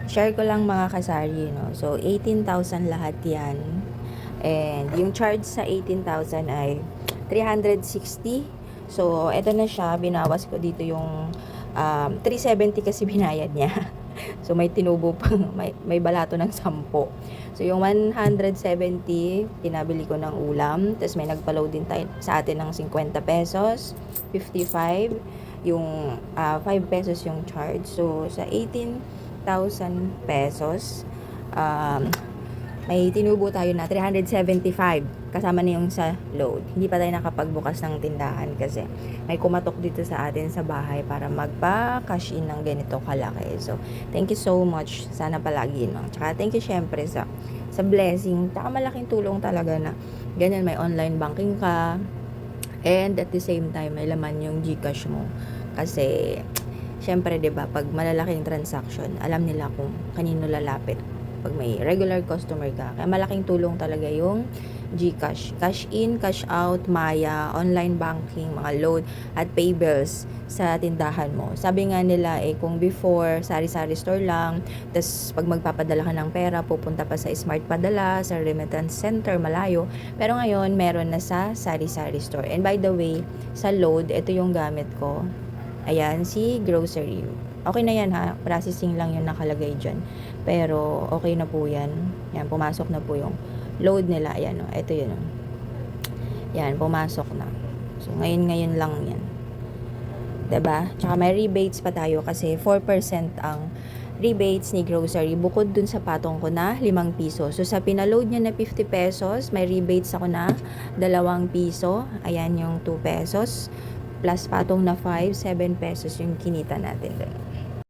share ko lang mga kasari, no? So, 18,000 lahat yan. And yung charge sa 18,000 ay 360. So, eto na siya. Binawas ko dito yung 370 kasi binayad niya. So, may tinubo pang, may balato ng 10. So, yung 170, tinabili ko ng ulam. Tapos, may nagpa-load din tayo sa atin ng 50 pesos. 55. Yung 5 pesos yung charge. So, sa 18,000 pesos, may tinubo tayo na 375 kasama na yung sa load. Hindi pa tayo nakapagbukas ng tindahan kasi may kumatok dito sa atin sa bahay para magpa-cash in ng ganito kalaki. So, thank you so much. Sana palagi, no? Tsaka thank you syempre sa blessing. Tsaka malaking tulong talaga na ganyan, may online banking ka and at the same time may laman yung GCash mo. Kasi syempre, 'di ba, pag malalaking transaction, alam nila kung kanino lalapit pag may regular customer ka. Kaya malaking tulong talaga yung GCash. Cash in, cash out, Maya, online banking, mga load, at pay bills sa tindahan mo. Sabi nga nila kung before, sari-sari store lang, tas pag magpapadala ka ng pera, pupunta pa sa Smart Padala, sa remittance center, malayo. Pero ngayon, meron na sa sari-sari store. And by the way, sa load, ito yung gamit ko. Ayan, si grocery. Okay na yan ha, processing lang yung nakalagay dyan. Pero okay na po yan. Yan, pumasok na po yung load nila. Ayan o, ito yun o. Yan, pumasok na. So, ngayon lang yan. 'Di ba? Tsaka may rebates pa tayo kasi 4% ang rebates ni grocery bukod dun sa patong ko na 5 piso. So, sa pinaload niya na 50 pesos, may rebates ako na 2 piso. Ayan yung 2 pesos. Plus patong na 7 pesos yung kinita natin doon.